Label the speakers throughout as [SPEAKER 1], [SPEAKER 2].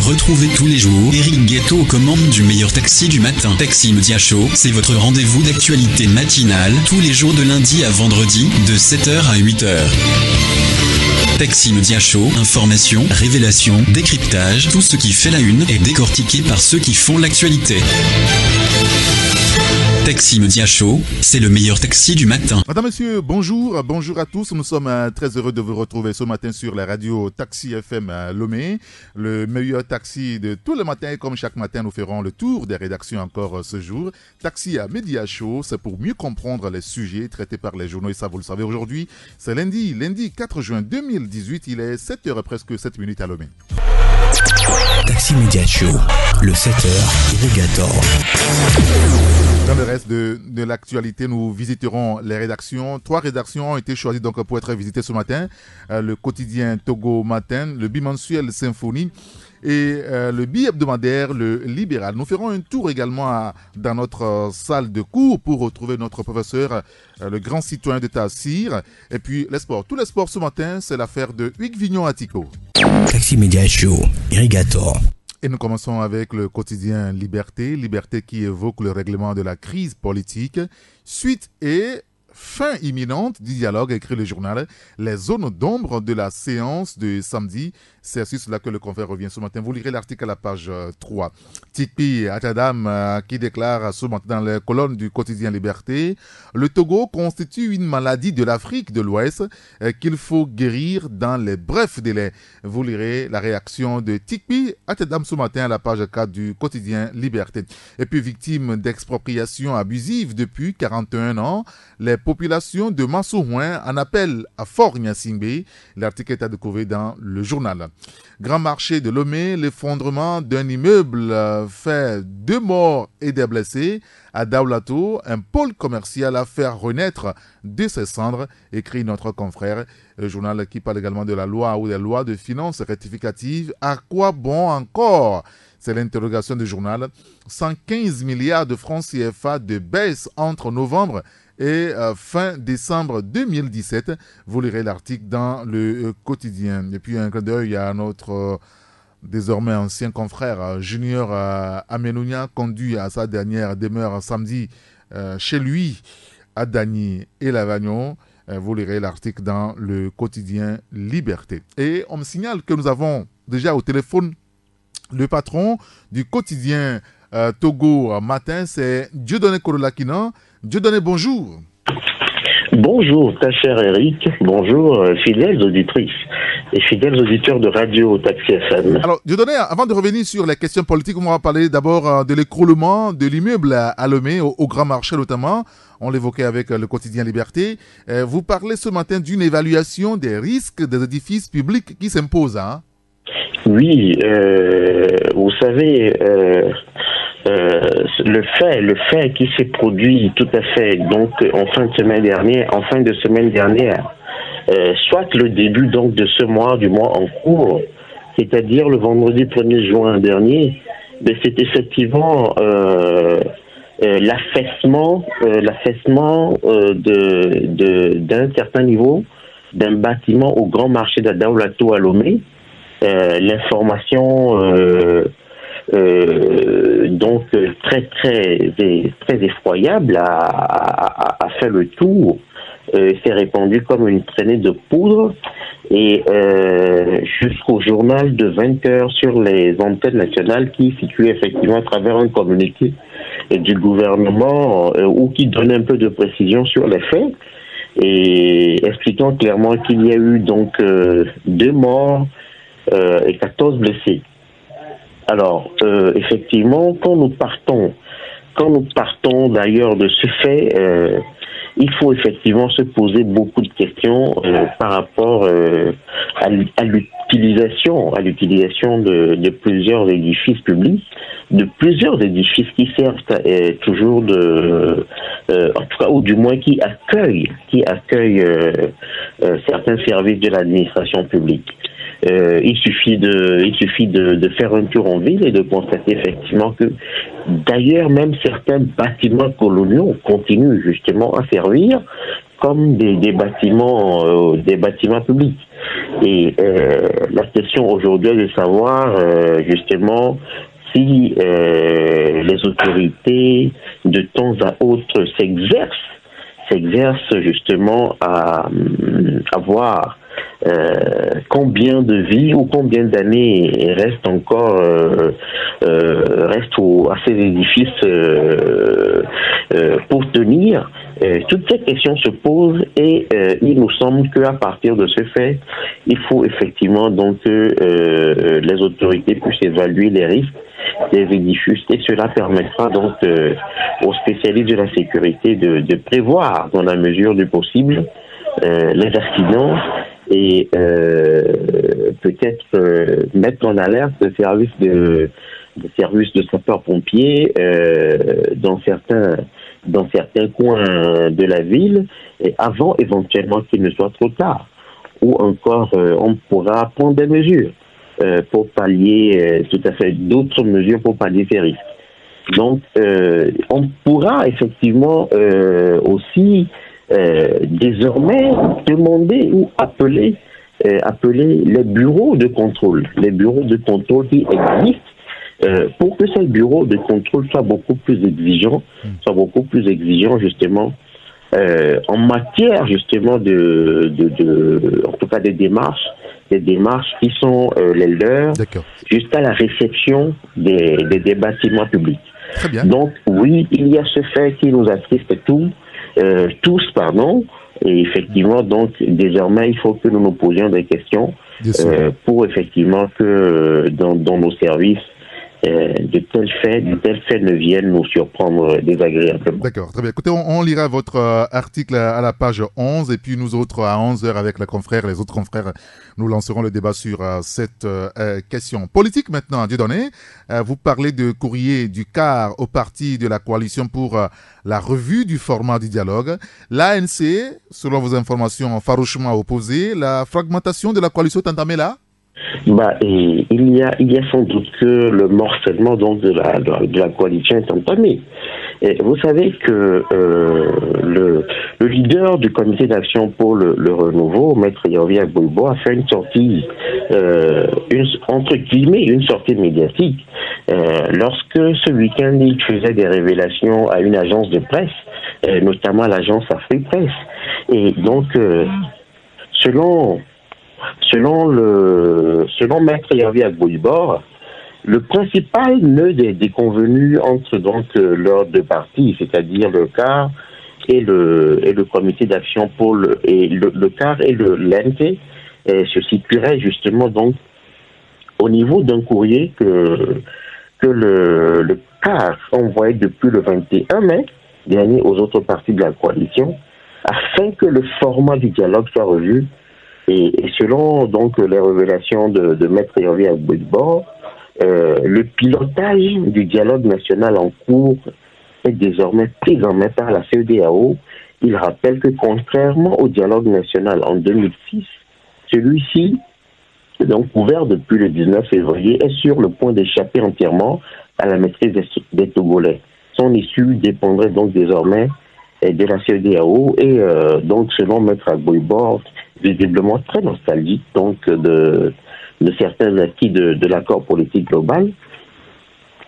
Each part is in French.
[SPEAKER 1] Retrouvez tous les jours Eric Guetto aux commandes du meilleur taxi du matin. Taxi Média Show, c'est votre rendez-vous d'actualité matinale tous les jours de lundi à vendredi de 7h à 8h. Taxi Média Show, information, révélation, décryptage, tout ce qui fait la une est décortiqué par ceux qui font l'actualité. Taxi Média Show, c'est le meilleur taxi du matin.
[SPEAKER 2] Madame, Monsieur, bonjour à tous. Nous sommes très heureux de vous retrouver ce matin sur la radio Taxi FM Lomé, le meilleur taxi de tous les matins. Comme chaque matin, nous ferons le tour des rédactions encore ce jour. Taxi Média Show, c'est pour mieux comprendre les sujets traités par les journaux. Et ça, vous le savez, aujourd'hui, c'est lundi 4 juin 2018. Il est 7h presque 7 minutes à Lomé.
[SPEAKER 3] Taxi Média Show, le 7h irrigator.
[SPEAKER 2] Dans le reste de l'actualité, nous visiterons les rédactions. 3 rédactions ont été choisies donc pour être visitées ce matin. Le quotidien Togo Matin, le bimensuel Symphonie et le bi-hebdomadaire, le Libéral. Nous ferons un tour également dans notre salle de cours pour retrouver notre professeur, le grand citoyen de Tassir. Et puis les sports. Tous les sports ce matin, c'est l'affaire de Hugues Vignon-Attico.
[SPEAKER 3] Taxi Média Show, irrigator.
[SPEAKER 2] Et nous commençons avec le quotidien Liberté. Liberté qui évoque le règlement de la crise politique. Suite et fin imminente du dialogue, écrit le journal. Les zones d'ombre de la séance de samedi. C'est sur cela que le confrère revient ce matin. Vous lirez l'article à la page 3. Tikpi Atadam qui déclare ce matin dans les colonnes du quotidien Liberté: le Togo constitue une maladie de l'Afrique de l'Ouest qu'il faut guérir dans les brefs délais. Vous lirez la réaction de Tikpi Atadam ce matin à la page 4 du quotidien Liberté. Et puis, victime d'expropriation abusive depuis 41 ans, les populations de Massouhouin en appellent à Fort Nyasingbe. L'article est à découvrir dans le journal. Grand marché de Lomé, l'effondrement d'un immeuble fait 2 morts et des blessés. À Daoulato, un pôle commercial a fait renaître de ses cendres, écrit notre confrère. Le journal qui parle également de la loi ou des lois de finances rectificatives. À quoi bon encore? C'est l'interrogation du journal. 115 milliards de francs CFA de baisse entre novembre et fin décembre 2017. Vous lirez l'article dans le quotidien. Et puis un clin d'œil à notre désormais ancien confrère Junior Amenounia, conduit à sa dernière demeure samedi chez lui à Dagny et Lavagnon. Vous lirez l'article dans le quotidien Liberté. Et on me signale que nous avons déjà au téléphone le patron du quotidien Togo Matin, c'est Dieudonné Korolakina. Dieudonné, bonjour.
[SPEAKER 4] Bonjour, ta chère Eric. Bonjour, fidèles auditrices et fidèles auditeurs de Radio Taxi FM.
[SPEAKER 2] Alors, Dieudonné, avant de revenir sur les questions politiques, on va parler d'abord de l'écroulement de l'immeuble à Lomé, au Grand Marché notamment. On l'évoquait avec le quotidien Liberté. Vous parlez ce matin d'une évaluation des risques des édifices publics qui s'imposent, hein?
[SPEAKER 4] Oui, vous savez, le fait qui s'est produit tout à fait donc en fin de semaine dernière, soit le début donc de ce mois, du mois en cours, c'est-à-dire le vendredi 1er juin dernier, mais c'est effectivement l'affaissement d'un certain niveau d'un bâtiment au grand marché d'Adaoulato à Lomé. L'information donc très effroyable a fait le tour, s'est répandu comme une traînée de poudre et jusqu'au journal de 20h sur les antennes nationales qui situe effectivement à travers un communiqué du gouvernement ou qui donne un peu de précision sur les faits et expliquant clairement qu'il y a eu donc 2 morts et 14 blessés. Alors, effectivement, quand nous partons d'ailleurs de ce fait, il faut effectivement se poser beaucoup de questions par rapport à l'utilisation de plusieurs édifices publics, de plusieurs édifices qui servent toujours en tout cas, ou du moins qui accueillent certains services de l'administration publique. Il suffit de faire un tour en ville et de constater effectivement que d'ailleurs même certains bâtiments coloniaux continuent justement à servir comme des bâtiments publics. Et la question aujourd'hui est de savoir justement si les autorités de temps à autre s'exercent justement à voir combien de vies ou combien d'années restent encore à ces édifices pour tenir. Toutes ces questions se posent et il nous semble qu'à partir de ce fait, il faut effectivement donc que les autorités puissent évaluer les risques des édifices et cela permettra donc aux spécialistes de la sécurité de prévoir dans la mesure du possible les accidents et peut-être mettre en alerte le service de sapeurs-pompiers dans certains coins de la ville et avant éventuellement qu'il ne soit trop tard. Ou encore on pourra prendre des mesures pour pallier tout à fait d'autres mesures pour pallier ces risques. Donc on pourra effectivement aussi désormais demander ou appeler les bureaux de contrôle qui existent pour que ces bureaux de contrôle soient beaucoup plus exigeants justement en matière justement en tout cas des démarches qui sont les leurs jusqu'à la réception des bâtiments publics.
[SPEAKER 2] Très bien.
[SPEAKER 4] Donc oui, il y a ce fait qui nous attriste tous, et effectivement, donc, désormais, il faut que nous nous posions des questions pour effectivement que dans nos services, de tels faits ne viennent nous surprendre désagréablement.
[SPEAKER 2] D'accord, très bien. Écoutez, on lira votre article à la page 11 et puis nous autres à 11h avec les autres confrères, nous lancerons le débat sur cette question. Politique maintenant, Dieudonné, vous parlez de courrier du CAR au parti de la coalition pour la revue du format du dialogue. L'ANC, selon vos informations, farouchement opposée. La fragmentation de la coalition est entamée là?
[SPEAKER 4] Et il y a sans doute que le morcellement donc de la coalition est entamé. Et vous savez que le leader du comité d'action pour le renouveau, Maître Yahweh Agboibo, a fait une sortie entre guillemets une sortie médiatique lorsque ce week-end il faisait des révélations à une agence de presse, notamment l'agence Afrique Presse. Et donc selon Maître Yahweh Agboibo, le principal nœud des convenus entre donc leurs deux partis, c'est-à-dire le CAR et le comité d'action pour le CAR et l'ANC, se situerait justement donc au niveau d'un courrier que le CAR envoyait depuis le 21 mai dernier aux autres partis de la coalition, afin que le format du dialogue soit revu. Et selon donc les révélations de Maître Yahweh Agboibo, le pilotage du dialogue national en cours est désormais pris en main par la CEDEAO. Il rappelle que contrairement au dialogue national en 2006, celui-ci, donc ouvert depuis le 19 février, est sur le point d'échapper entièrement à la maîtrise des Togolais. Son issue dépendrait donc désormais de la CEDEAO et donc selon Maître Agboibo, visiblement très nostalgique donc de certains acquis de l'accord politique global,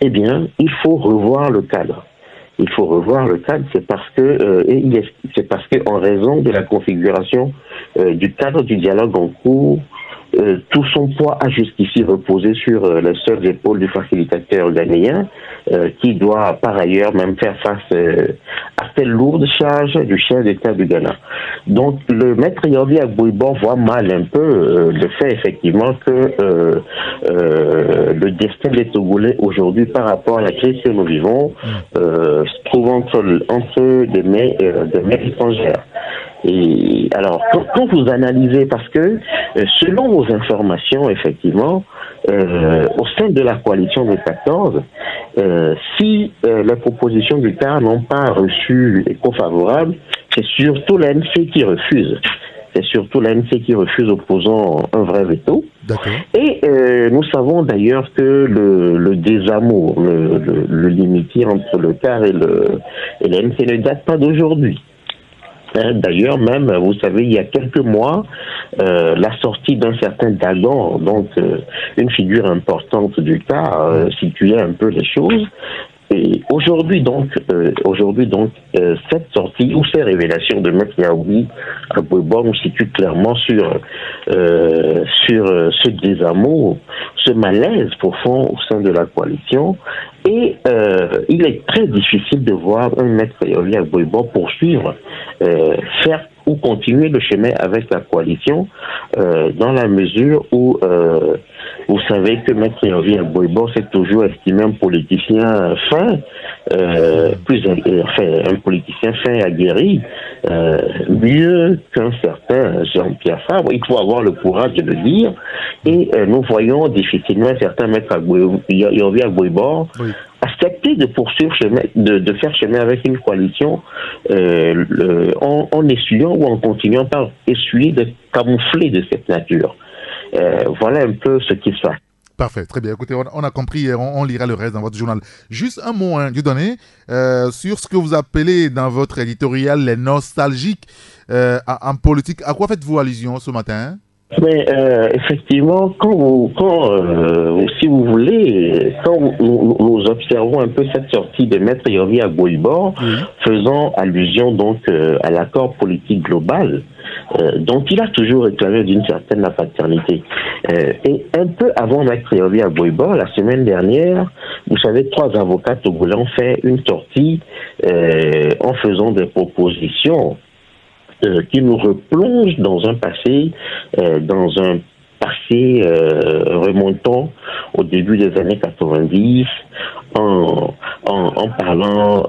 [SPEAKER 4] eh bien, il faut revoir le cadre. C'est parce que en raison de la configuration du cadre du dialogue en cours, tout son poids a jusqu'ici reposé sur les seules épaules du facilitateur ghanéen, qui doit par ailleurs même faire face à cette lourde charge du chef d'État du Ghana. Donc le Maître Yahweh Agboibo voit mal un peu le fait effectivement que le destin des Togolais aujourd'hui par rapport à la crise que nous vivons se trouve entre des mains étrangères. Et alors, quand vous analysez, parce que selon vos informations, effectivement, au sein de la coalition des 14, si les propositions du CAR n'ont pas reçu écho favorable, c'est surtout l'ANC qui refuse. Opposant un vrai veto.
[SPEAKER 2] D'accord.
[SPEAKER 4] Et nous savons d'ailleurs que le désamour, le limitié entre le CAR et l'ANC ne date pas d'aujourd'hui. D'ailleurs, même, vous savez, il y a quelques mois, la sortie d'un certain Dagon, donc une figure importante du cas, situait un peu les choses. Et aujourd'hui donc, cette sortie ou ces révélations de Maître Yaoui à Boiboa nous situe clairement sur ce désamour, ce malaise profond au sein de la coalition. Et il est très difficile de voir un Maître Yaoui à Boiboa poursuivre, faire ou continuer le chemin avec la coalition, dans la mesure où vous savez que Maître Yaoui Boiboa s'est toujours estimé un politicien fin, un politicien fin et aguerri, mieux qu'un certain Jean-Pierre Fabre. Il faut avoir le courage de le dire. Et nous voyons difficilement un certain Maître Yaoui Boiboa accepter de poursuivre de faire chemin avec une coalition en essuyant ou en continuant par essuyer de camoufler de cette nature. Voilà un peu ce qui se passe.
[SPEAKER 2] Parfait, très bien. Écoutez, on a compris et on lira le reste dans votre journal. Juste un mot, Dieudonné, sur ce que vous appelez dans votre éditorial les nostalgiques en politique. À quoi faites-vous allusion ce matin?
[SPEAKER 4] Mais effectivement, si vous voulez, quand nous observons un peu cette sortie de Maître Yaoui Boiboa, faisant allusion donc à l'accord politique global, dont il a toujours réclamé d'une certaine paternité. Et un peu avant Maître Yaoui Boiboa, la semaine dernière, vous savez, 3 avocats togolais ont fait une sortie en faisant des propositions qui nous replonge dans un passé remontant au début des années 90, en parlant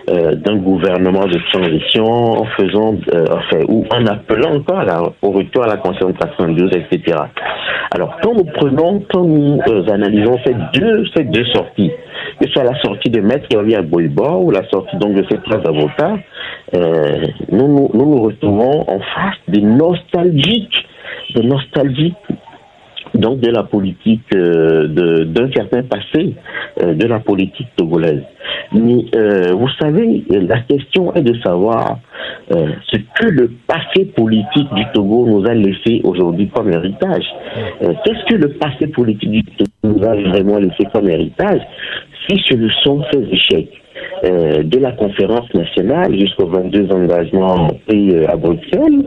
[SPEAKER 4] d'un gouvernement de transition, en faisant, ou en appelant encore au retour à la Constitution 92, etc. Alors, quand nous analysons ces deux sorties, que ce soit la sortie de Maître Yaoui Boiboa ou la sortie donc de ces 3 avocats, nous retrouvons en face des nostalgiques donc de la politique d'un certain passé de la politique togolaise. Mais vous savez, la question est de savoir ce que le passé politique du Togo nous a laissé aujourd'hui comme héritage. Qu'est-ce que le passé politique du Togo nous a vraiment laissé comme héritage, si ce ne sont ces échecs de la conférence nationale jusqu'aux 22 engagements pris à Bruxelles,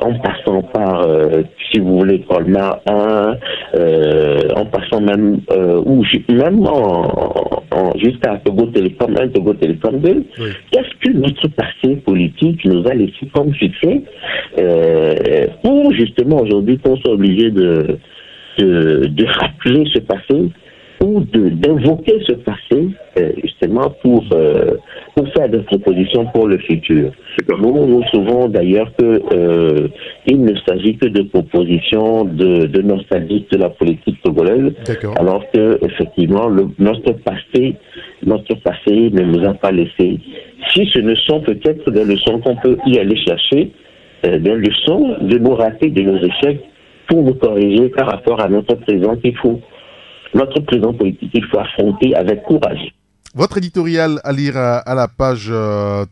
[SPEAKER 4] en passant par, si vous voulez, Colmar 1, en passant même, jusqu'à Togo Télécom 1, Togo Télécom 2. Qu'est-ce que notre passé politique nous a laissé comme succès pour justement aujourd'hui qu'on soit obligé de rappeler ce passé ou d'invoquer ce passé justement pour faire des propositions pour le futur. Nous trouvons d'ailleurs que il ne s'agit que de propositions de nostalgie de la politique togolaise, alors que effectivement notre passé ne nous a pas laissé. Si ce ne sont peut-être des leçons qu'on peut y aller chercher, des leçons de nos ratés, de nos échecs, pour nous corriger par rapport à notre présent notre présent politique, il faut affronter avec courage.
[SPEAKER 2] Votre éditorial à lire à la page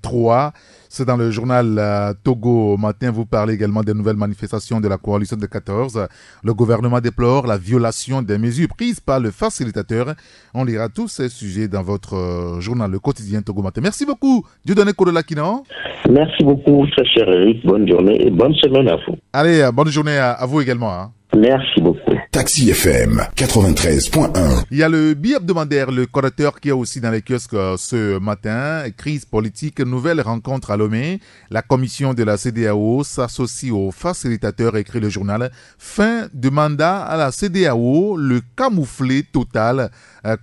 [SPEAKER 2] 3, c'est dans le journal Togo Matin. Vous parlez également des nouvelles manifestations de la coalition de 14. Le gouvernement déplore la violation des mesures prises par le facilitateur. On lira tous ces sujets dans votre journal, le quotidien Togo Matin. Merci beaucoup, Dieudonné Kodolakinan.
[SPEAKER 4] Merci beaucoup, très cher Eric. Bonne journée et bonne semaine à vous.
[SPEAKER 2] Allez, bonne journée à vous également.
[SPEAKER 4] Merci beaucoup.
[SPEAKER 5] Taxi FM 93.1.
[SPEAKER 2] Il y a le billet hebdomadaire, le correcteur qui est aussi dans les kiosques ce matin. Crise politique, nouvelle rencontre à Lomé. La commission de la CEDEAO s'associe aux facilitateurs, écrit le journal. Fin de mandat à la CEDEAO, le camouflet total,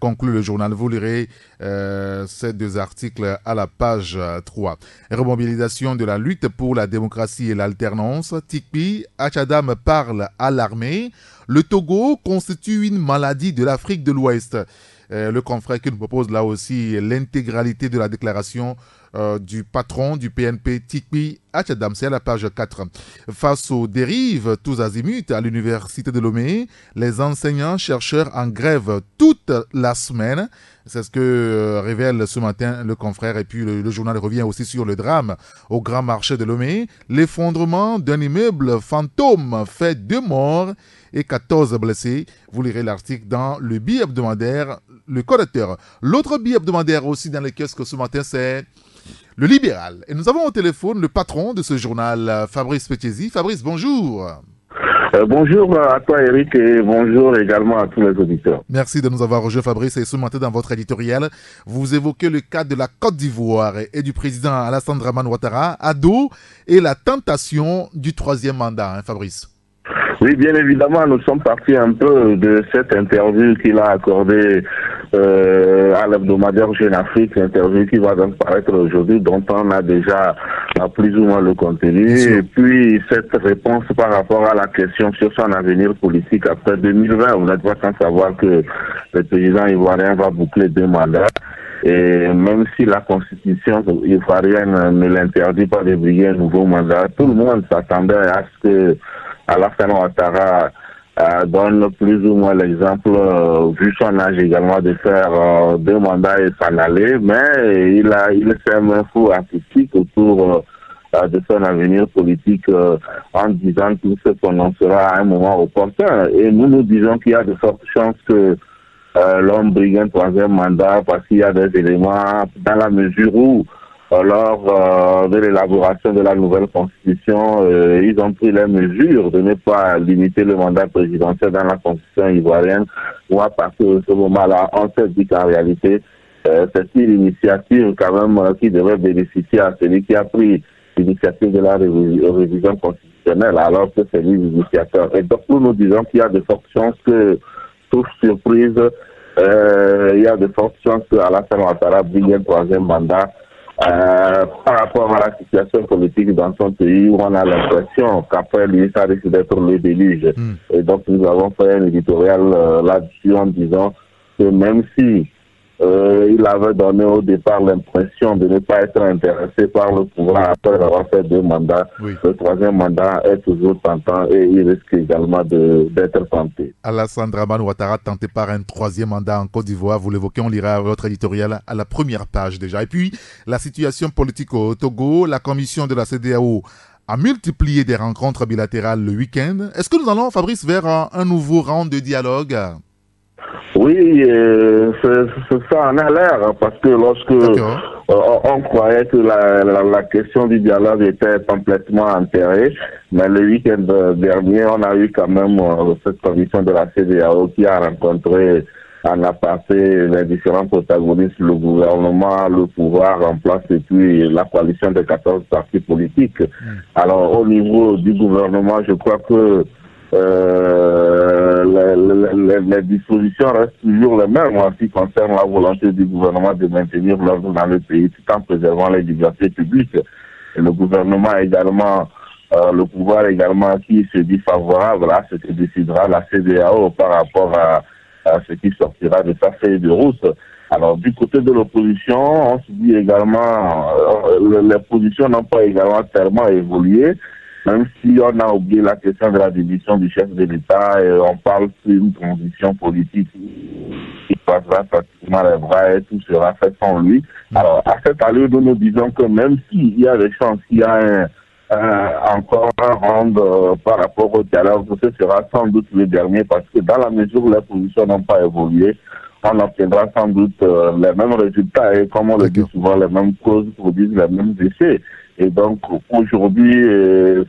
[SPEAKER 2] conclut le journal. Vous lirez ces 2 articles à la page 3. Remobilisation de la lutte pour la démocratie et l'alternance. Tikpi, Achadam parle à l'armée. Le Togo constitue une maladie de l'Afrique de l'Ouest. Le confrère qui nous propose là aussi l'intégralité de la déclaration du patron du PNP, Tikpi Hatchadam, c'est à la page 4. Face aux dérives tous azimuts à l'université de Lomé, les enseignants-chercheurs en grève toute la semaine. C'est ce que révèle ce matin le confrère. Et puis le journal revient aussi sur le drame au grand marché de Lomé. L'effondrement d'un immeuble fantôme fait 2 morts et 14 blessés. Vous lirez l'article dans le bi-hebdomadaire Le Correcteur. L'autre bi-hebdomadaire aussi dans les kiosques ce matin, c'est Le Libéral. Et nous avons au téléphone le patron de ce journal, Fabrice Petiesi. Fabrice, bonjour.
[SPEAKER 6] Bonjour à toi Eric et bonjour également à tous les auditeurs.
[SPEAKER 2] Merci de nous avoir rejoint Fabrice. Et ce matin dans votre éditorial, vous évoquez le cas de la Côte d'Ivoire et du président Alassane Dramane Ouattara à dos et la tentation du 3e mandat, Fabrice.
[SPEAKER 6] Oui, bien évidemment, nous sommes partis un peu de cette interview qu'il a accordée à l'hebdomadaire Jeune Afrique, interview qui va donc paraître aujourd'hui, dont on a déjà plus ou moins le contenu, et puis cette réponse par rapport à la question sur son avenir politique après 2020. Vous n'êtes pas sans savoir que le président ivoirien va boucler 2 mandats. Et même si la constitution ivoirienne ne l'interdit pas de briguer un nouveau mandat, tout le monde s'attendait à ce que Alassane Ouattara donne plus ou moins l'exemple, vu son âge également, de faire 2 mandats et s'en aller, mais il sème un fou artistique autour de son avenir politique en disant qu'il se prononcera à un moment opportun. Et nous disons qu'il y a de fortes chances que l'homme brigue un 3e mandat parce qu'il y a des éléments dans la mesure où lors de l'élaboration de la nouvelle constitution, ils ont pris les mesures de ne pas limiter le mandat présidentiel dans la constitution ivoirienne. Moi, à partir de ce moment-là, on s'est dit qu'en réalité, c'est une initiative quand même qui devrait bénéficier à celui qui a pris l'initiative de la révision constitutionnelle, alors que c'est lui l'initiateur. Et donc, nous disons qu'il y a de fortes chances que, sauf surprise, il y a de fortes chances que Alassane Ouattara brigue un 3e mandat. Par rapport à la situation politique dans son pays, où on a l'impression qu'après lui, ça risque d'être le déluge. Et donc, nous avons fait un éditorial là-dessus en disant que même si il avait donné au départ l'impression de ne pas être intéressé par le pouvoir après avoir fait 2 mandats, le 3e mandat est toujours tentant et il risque également d'être tenté.
[SPEAKER 2] Alassane Dramane Ouattara tenté par un 3e mandat en Côte d'Ivoire, vous l'évoquez, on lira votre éditorial à la première page déjà. Et puis, la situation politique au Togo, la commission de la CEDEAO a multiplié des rencontres bilatérales le week-end. Est-ce que nous allons, Fabrice, vers un nouveau round de dialogue?
[SPEAKER 6] Oui, ça en a l'air, parce que lorsque on croyait que la question du dialogue était complètement enterrée, mais le week-end dernier, on a eu quand même cette commission de la CEDEAO qui a rencontré en aparté les différents protagonistes, le gouvernement, le pouvoir en place et puis la coalition des 14 partis politiques. Alors au niveau du gouvernement, je crois que les dispositions restent toujours les mêmes en ce qui concerne la volonté du gouvernement de maintenir l'ordre dans le pays tout en préservant les libertés publiques. Et le gouvernement également, le pouvoir également qui se dit favorable à ce que décidera la CEDEAO par rapport à ce qui sortira de sa feuille de route. Alors du côté de l'opposition, on se dit également, les positions n'ont pas également tellement évolué. Même si on a oublié la question de la démission du chef de l'État, et on parle d'une transition politique qui passera pratiquement les bras et tout sera fait sans lui. Alors, à cette allure, nous disons que même s'il y a des chances qu'il y a encore un round par rapport au dialogue, ce sera sans doute le dernier, parce que dans la mesure où les positions n'ont pas évolué, on obtiendra sans doute les mêmes résultats, et comme on le dit souvent, les mêmes causes produisent les mêmes effets. Et donc, aujourd'hui,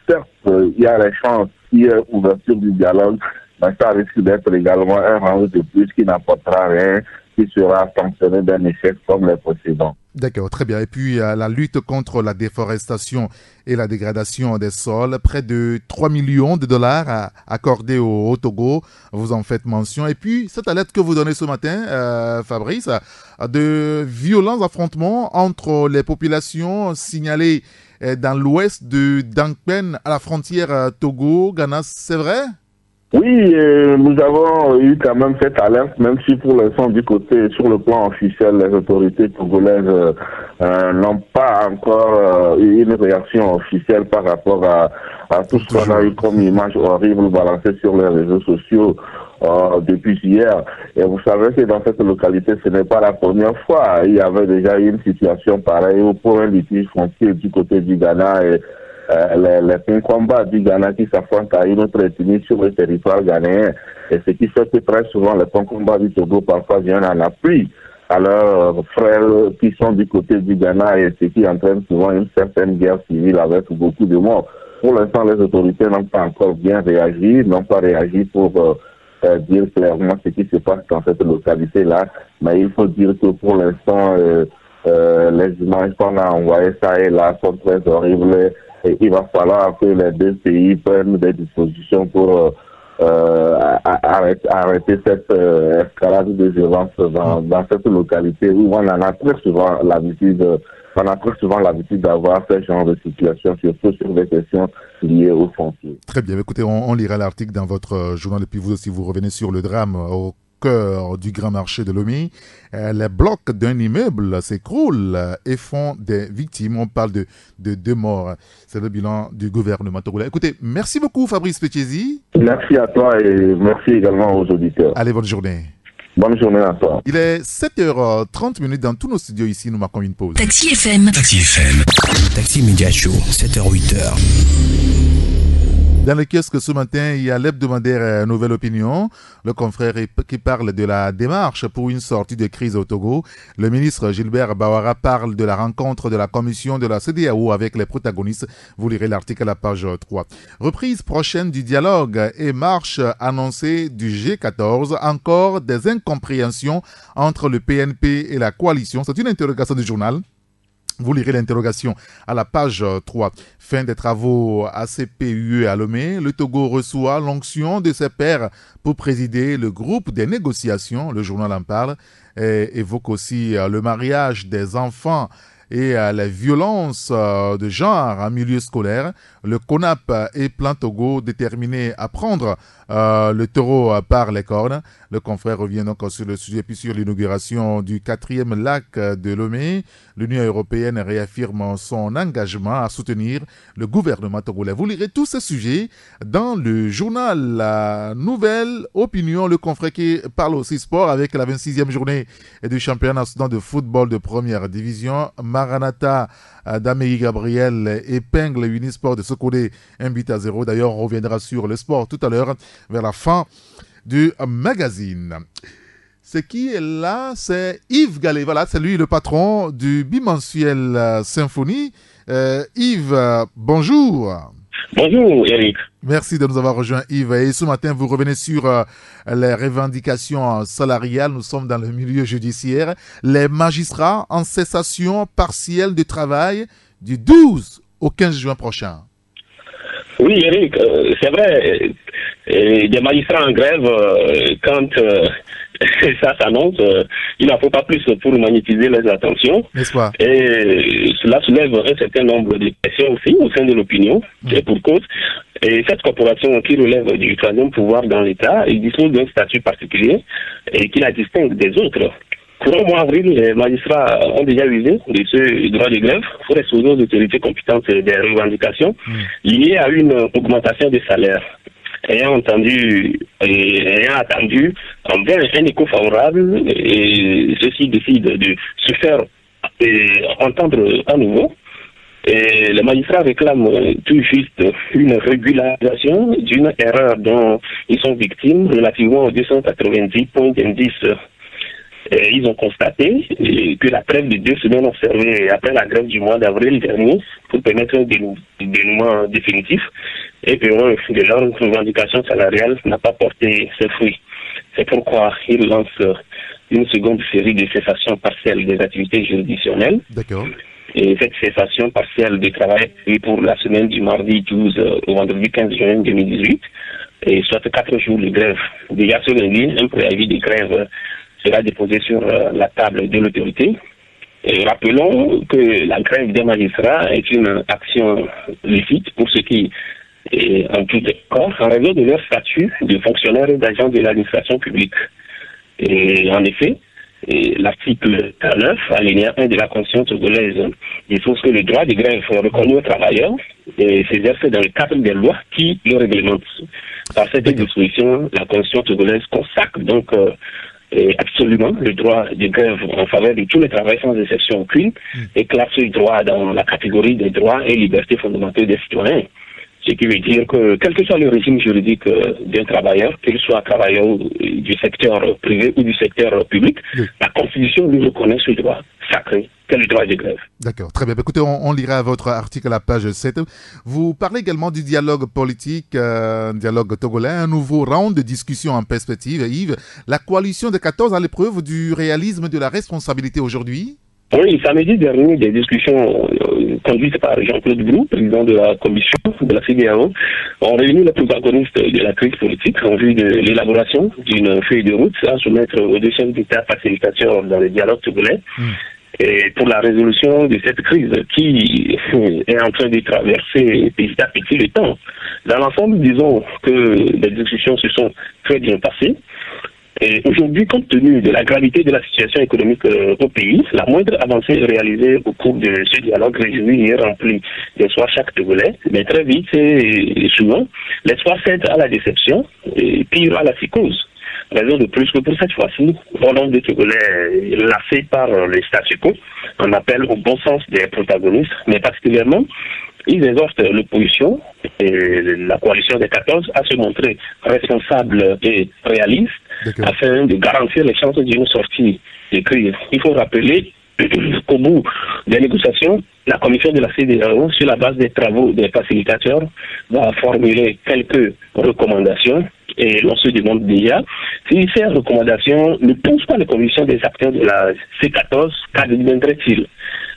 [SPEAKER 6] certes, il y a les chances qu'il y ait ouverture du dialogue, mais ça risque d'être également un round de plus qui n'apportera rien, qui sera sanctionné d'un échec comme les précédents.
[SPEAKER 2] D'accord, très bien. Et puis, la lutte contre la déforestation et la dégradation des sols, près de 3 millions de dollars accordés au Togo, vous en faites mention. Et puis, cette alerte que vous donnez ce matin, Fabrice, de violents affrontements entre les populations signalées dans l'ouest de Dankpen à la frontière Togo-Ghana, c'est vrai?
[SPEAKER 6] Oui, nous avons eu quand même cette alerte, même si pour l'instant, du côté, sur le plan officiel, les autorités togolaises n'ont pas encore eu une réaction officielle par rapport à tout ce qu'on a eu comme image horrible balancée sur les réseaux sociaux depuis hier. Et vous savez que dans cette localité, ce n'est pas la première fois. Il y avait déjà eu une situation pareille pour un litige foncier du côté du Ghana et les combats du Ghana qui s'affrontent à une autre ethnie sur le territoire ghanéen. Et ce qui fait que très souvent, les combats du Togo parfois viennent en appui à leurs frères qui sont du côté du Ghana et ce qui entraîne souvent une certaine guerre civile avec beaucoup de morts. Pour l'instant, les autorités n'ont pas encore bien réagi, n'ont pas réagi pour dire clairement ce qui se passe dans cette localité-là. Mais il faut dire que pour l'instant, les images qu'on a envoyées ça et là sont très horribles. Et il va falloir que les deux pays prennent des dispositions pour arrêter cette escalade de violence dans cette localité où on en a très souvent l'habitude d'avoir ce genre de situation, surtout sur des questions liées au foncier.
[SPEAKER 2] Très bien, écoutez, on lira l'article dans votre journal et puis vous aussi vous revenez sur le drame au cœur du grand marché de Lomé. Les blocs d'un immeuble s'écroulent et font des victimes. On parle de 2 morts. C'est le bilan du gouvernement togolais. Écoutez, merci beaucoup Fabrice Petchesi.
[SPEAKER 6] Merci à toi et merci également aux auditeurs.
[SPEAKER 2] Allez, bonne journée.
[SPEAKER 6] Bonne journée à toi.
[SPEAKER 2] Il est 7h30 dans tous nos studios ici. Nous marquons une pause.
[SPEAKER 3] Taxi FM. Taxi FM. Taxi Média Show, 7h-8h.
[SPEAKER 2] Dans le kiosque ce matin, il y a l'hebdomadaire Nouvelle Opinion, le confrère qui parle de la démarche pour une sortie de crise au Togo. Le ministre Gilbert Bawara parle de la rencontre de la commission de la CEDEAO avec les protagonistes. Vous lirez l'article à la page 3. Reprise prochaine du dialogue et marche annoncée du G14. Encore des incompréhensions entre le PNP et la coalition. C'est une interrogation du journal. Vous lirez l'interrogation à la page 3. Fin des travaux à CPUE à Lomé. Le Togo reçoit l'onction de ses pairs pour présider le groupe des négociations. Le journal en parle. Et évoque aussi le mariage des enfants et les violences de genre en milieu scolaire. Le CONAP et Plan Togo déterminé à prendre le taureau par les cornes. Le confrère revient donc sur le sujet puis sur l'inauguration du 4e lac de Lomé. L'Union européenne réaffirme son engagement à soutenir le gouvernement togolais. Vous lirez tous ces sujets dans le journal La Nouvelle Opinion. Le confrère qui parle aussi sport avec la 26e journée du championnat national de football de première division. Maranatha d'Amélie Gabriel épingle Unisport de Sokodé 1-0. D'ailleurs, on reviendra sur le sport tout à l'heure vers la fin du magazine. Ce qui est là, c'est Yves Gallet. Voilà, c'est lui le patron du bimensuel Symphonie. Yves, bonjour.
[SPEAKER 7] Bonjour Eric.
[SPEAKER 2] Merci de nous avoir rejoints Yves. Et ce matin, vous revenez sur les revendications salariales. Nous sommes dans le milieu judiciaire. Les magistrats en cessation partielle de travail du 12 au 15 juin prochain.
[SPEAKER 7] Oui Eric, c'est vrai. Des magistrats en grève, quand ça s'annonce, il n'en faut pas plus pour magnétiser les attentions.
[SPEAKER 2] N'est-ce pas?
[SPEAKER 7] Et cela soulève un certain nombre de questions aussi au sein de l'opinion, et pour cause. Et cette corporation qui relève du troisième pouvoir dans l'État, il dispose d'un statut particulier et qui la distingue des autres. Courant mois avril, les magistrats ont déjà usé de ce droit de grève pour exposer aux autorités compétentes des revendications liées à une augmentation des salaires. Ayant attendu en bien un écho favorable, et ceux-ci décident de se faire entendre à nouveau. Et les magistrats réclament tout juste une régularisation d'une erreur dont ils sont victimes relativement aux 290 points d'indice. Et ils ont constaté que la trêve de 2 semaines observée après la grève du mois d'avril dernier pour permettre un dénouement définitif et que de leur revendication salariale n'a pas porté ses fruits. C'est pourquoi ils lancent une seconde série de cessations partielles des activités juridictionnelles.
[SPEAKER 2] D'accord.
[SPEAKER 7] Et cette cessation partielle de travail est pour la semaine du mardi 12 au vendredi 15 juin 2018, et soit 4 jours de grève. Déjà ce lundi, un préavis de grève sera déposé sur la table de l'autorité. Et rappelons que la grève des magistrats est une action licite pour ceux qui et en tout cas, en raison de leur statut de fonctionnaire et d'agent de l'administration publique. Et en effet, l'article 9, alinéa 1 de la Constitution togolaise, dispose que le droit de grève reconnu aux travailleurs s'exerce dans le cadre des lois qui le réglementent. Par cette disposition, la Constitution togolaise consacre donc absolument le droit de grève en faveur de tous les travailleurs sans exception aucune et classe ce droit dans la catégorie des droits et libertés fondamentaux des citoyens. Ce qui veut dire que, quel que soit le régime juridique d'un travailleur, qu'il soit travailleur du secteur privé ou du secteur public, la Constitution lui reconnaît ce droit sacré, qu'est le droit de grève.
[SPEAKER 2] D'accord, très bien. Écoutez, on lira votre article à la page 7. Vous parlez également du dialogue politique, dialogue togolais, un nouveau round de discussion en perspective. Yves, la coalition des 14 à l'épreuve du réalisme de la responsabilité aujourd'hui?
[SPEAKER 7] Oui, samedi dernier, des discussions conduites par Jean-Claude Brou, président de la commission de la CEDEAO, ont réuni les protagonistes de la crise politique en vue de l'élaboration d'une feuille de route à soumettre aux deux chefs d'État facilitateurs dans le dialogue togolais. Et pour la résolution de cette crise qui est en train de traverser petit à petit le temps. Dans l'ensemble, disons que les discussions se sont très bien passées. Et aujourd'hui, compte tenu de la gravité de la situation économique au pays, la moindre avancée réalisée au cours de ce dialogue réjoui et rempli d'espoir chaque Togolais, mais très vite et souvent, l'espoir cède à la déception et pire à la psychose. Raison de plus que pour cette fois-ci, bon nombre de Togolais lassés par le statu quo en appellent au bon sens des protagonistes, mais particulièrement, ils exhortent l'opposition et la coalition des 14 à se montrer responsable et réaliste afin de garantir les chances d'une sortie de crise. Il faut rappeler qu'au bout des négociations, la commission de la CEDEAO, sur la base des travaux des facilitateurs, va formuler quelques recommandations. Et l'on se demande déjà si ces recommandations ne poussent pas les convictions des acteurs de la C14, qu'adviendrait-il?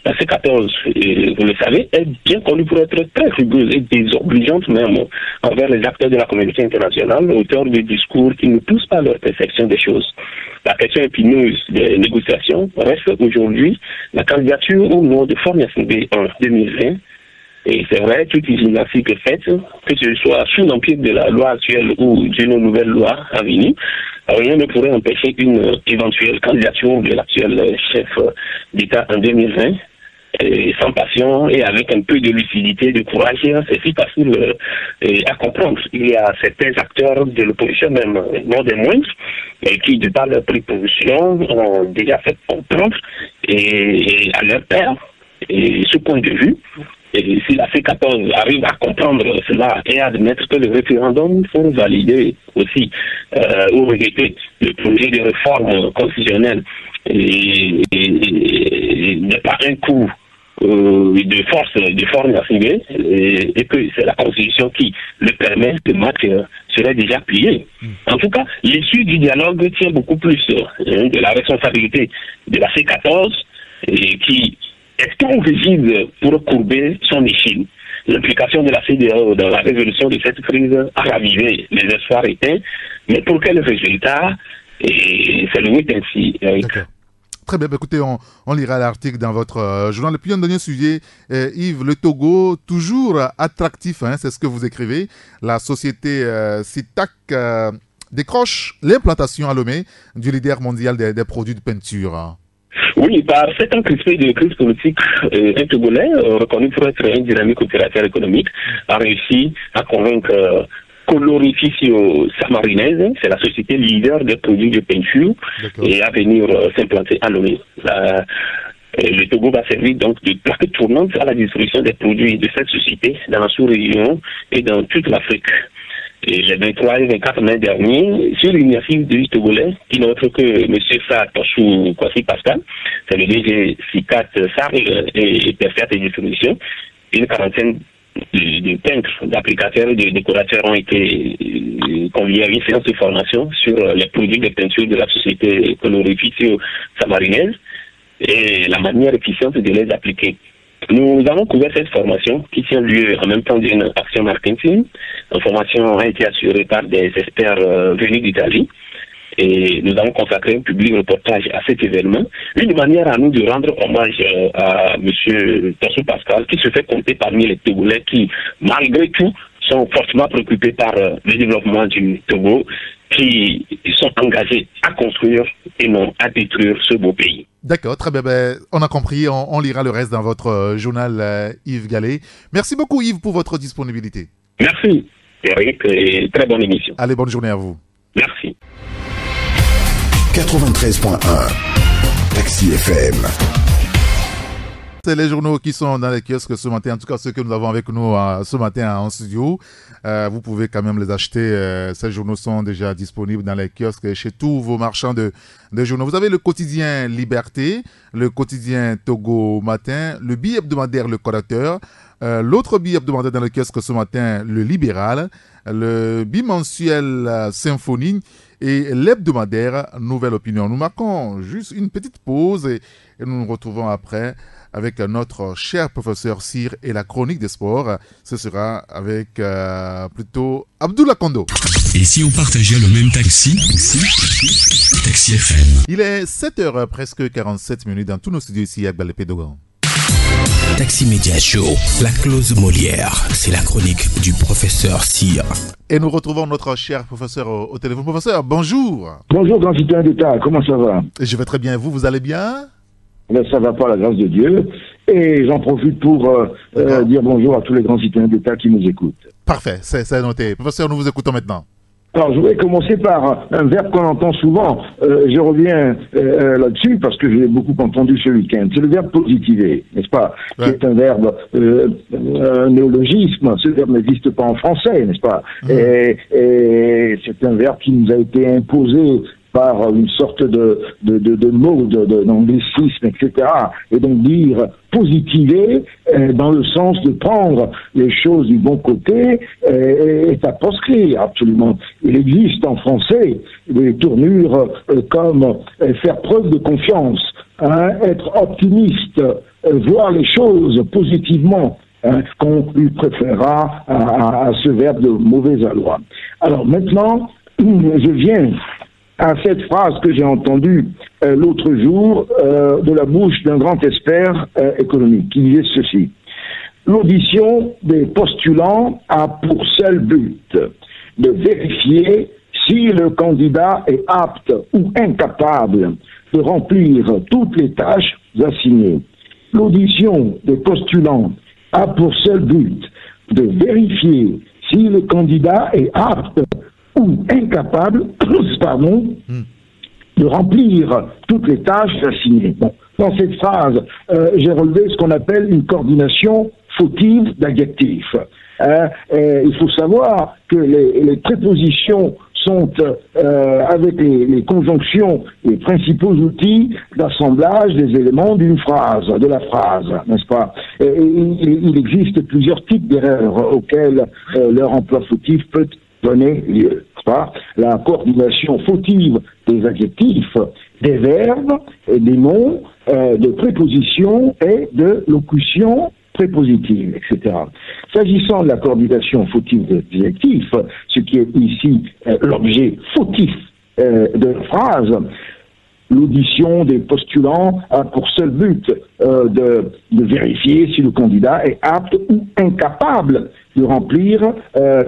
[SPEAKER 7] La C14, vous le savez, est bien connue pour être très rigoureuse et désobligeante même envers les acteurs de la communauté internationale, auteurs de discours qui ne poussent pas leur perception des choses. La question épineuse des négociations reste aujourd'hui la candidature au nom de Faure Gnassingbé en 2020. Et c'est vrai, toute gymnastique faite, que ce soit sous l'empire de la loi actuelle ou d'une nouvelle loi à venir, rien ne pourrait empêcher une éventuelle candidature de l'actuel chef d'État en 2020. Et sans passion et avec un peu de lucidité, de courage, c'est si facile à comprendre. Il y a certains acteurs de l'opposition, même non des moindres, qui, de par leur préposition, ont déjà fait comprendre et à leur père et ce point de vue. Et si la C14 arrive à comprendre cela et à admettre que le référendum faut valider aussi ou rejeter le projet de réforme constitutionnelle et n'est pas un coup de force Gnassingbé et que c'est la Constitution qui le permet, le match serait déjà plié. En tout cas, l'issue du dialogue tient beaucoup plus de la responsabilité de la C14 et qui est trop rigide pour courber son échine. L'implication de la CEDEAO dans la résolution de cette crise a ravivé les espoirs éteints, mais pour quel résultat? Et c'est le oui ainsi, Eric.
[SPEAKER 2] Très bien, écoutez, on lira l'article dans votre journal. Et puis un dernier sujet, Yves, le Togo, toujours attractif, c'est ce que vous écrivez. La société CITAC décroche l'implantation à Lomé du leader mondial des produits de peinture.
[SPEAKER 7] Oui, par 7 ans crispés de crise politique, un Togolais, reconnu pour être un dynamique opérateur économique, a réussi à convaincre Colorificio Samarinese, c'est la société leader des produits de peinture, et à venir s'implanter à Lomé. Le Togo va servir donc de plaque tournante à la distribution des produits de cette société dans la sous-région et dans toute l'Afrique. Et les 23 et 24 mai dernier, sur l'initiative du Togolais, qui n'est autre que M. Satoshou Kwasi Pascal, c'est le DG CICAT SARL et Perfet et Distribution, une quarantaine de peintres, d'applicateurs et de décorateurs ont été conviés à une séance de formation sur les produits de peinture de la société Colorificio Samarinese et la manière efficiente de les appliquer. Nous avons couvert cette formation qui tient lieu en même temps d'une action marketing. La formation a été assurée par des experts venus d'Italie et nous avons consacré un public reportage à cet événement. Une manière à nous de rendre hommage à M. Tassou Pascal qui se fait compter parmi les Togolais qui, malgré tout, sont fortement préoccupés par le développement du Togo, qui sont engagés à construire et non à détruire ce beau pays.
[SPEAKER 2] D'accord, très bien. On a compris. On lira le reste dans votre journal, Yves Gallet. Merci beaucoup, Yves, pour votre disponibilité.
[SPEAKER 7] Merci, Eric, et très bonne émission.
[SPEAKER 2] Allez, bonne journée à vous.
[SPEAKER 7] Merci.
[SPEAKER 5] 93.1 Taxi FM.
[SPEAKER 2] C'est les journaux qui sont dans les kiosques ce matin, en tout cas ceux que nous avons avec nous ce matin en studio. Vous pouvez quand même les acheter. Ces journaux sont déjà disponibles dans les kiosques et chez tous vos marchands de journaux. Vous avez le quotidien Liberté, le quotidien Togo Matin, le billet hebdomadaire Le Correcteur, l'autre billet hebdomadaire dans le kiosque ce matin, le Libéral, le bimensuel Symphonie et l'hebdomadaire Nouvelle Opinion. Nous marquons juste une petite pause et nous nous retrouvons après avec notre cher professeur Cyr et la chronique des sports. Ce sera avec plutôt Abdoulaye Kondo.
[SPEAKER 1] Et si on partageait le même taxi? Taxi FM.
[SPEAKER 2] Il est 7h presque 47 minutes dans tous nos studios ici à Gbalépé-Dogan.
[SPEAKER 3] Taxi Média Show, la clause Molière, c'est la chronique du professeur Cyr.
[SPEAKER 2] Et nous retrouvons notre cher professeur au téléphone. Professeur, bonjour.
[SPEAKER 8] Bonjour, grand citoyen d'État, comment ça va?
[SPEAKER 2] Je vais très bien, vous allez bien?
[SPEAKER 8] Ça va pas, la grâce de Dieu. Et j'en profite pour dire bonjour à tous les grands citoyens d'État qui nous écoutent.
[SPEAKER 2] Parfait, c'est noté. Professeur, nous vous écoutons maintenant.
[SPEAKER 8] Alors, je voudrais commencer par un verbe qu'on entend souvent. Je reviens là-dessus parce que je l'ai beaucoup entendu ce week-end. C'est le verbe positiver, n'est-ce pas? Ouais. C'est un verbe néologisme. Ce verbe n'existe pas en français, n'est-ce pas? Et c'est un verbe qui nous a été imposé par une sorte de mode, d'anglicisme, etc. Et donc dire positiver dans le sens de prendre les choses du bon côté est à proscrire, absolument. Il existe en français des tournures comme faire preuve de confiance, être optimiste, voir les choses positivement, qu'on lui préférera à ce verbe de mauvais aloi. Alors maintenant, je viens à cette phrase que j'ai entendue l'autre jour de la bouche d'un grand expert économique, qui disait ceci. L'audition des postulants a pour seul but de vérifier si le candidat est apte ou incapable de remplir toutes les tâches assignées. L'audition des postulants a pour seul but de vérifier si le candidat est apte ou incapable, de remplir toutes les tâches assignées. Bon, dans cette phrase, j'ai relevé ce qu'on appelle une coordination fautive d'adjectifs. Il faut savoir que les prépositions sont, avec les conjonctions, les principaux outils d'assemblage des éléments d'une phrase, de la phrase, n'est-ce pas? Il existe plusieurs types d'erreurs auxquelles leur emploi fautif peut donner lieu. La coordination fautive des adjectifs, des verbes, et des noms, de prépositions et de locutions prépositives, etc. S'agissant de la coordination fautive des adjectifs, ce qui est ici l'objet fautif de la phrase, l'audition des postulants a pour seul but de vérifier si le candidat est apte ou incapable de remplir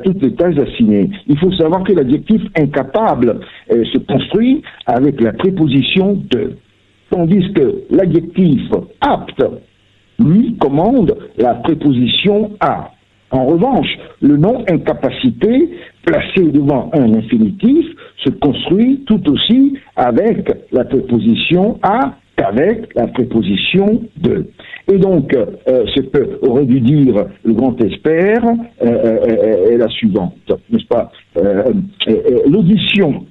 [SPEAKER 8] toutes les tâches assignées. Il faut savoir que l'adjectif incapable se construit avec la préposition de, tandis que l'adjectif apte, lui, commande la préposition à. En revanche, le nom incapacité, placé devant un infinitif, se construit tout aussi avec la préposition à qu'avec la préposition de. Et donc, ce que aurait dû dire le grand expert est la suivante, n'est-ce pas? L'audition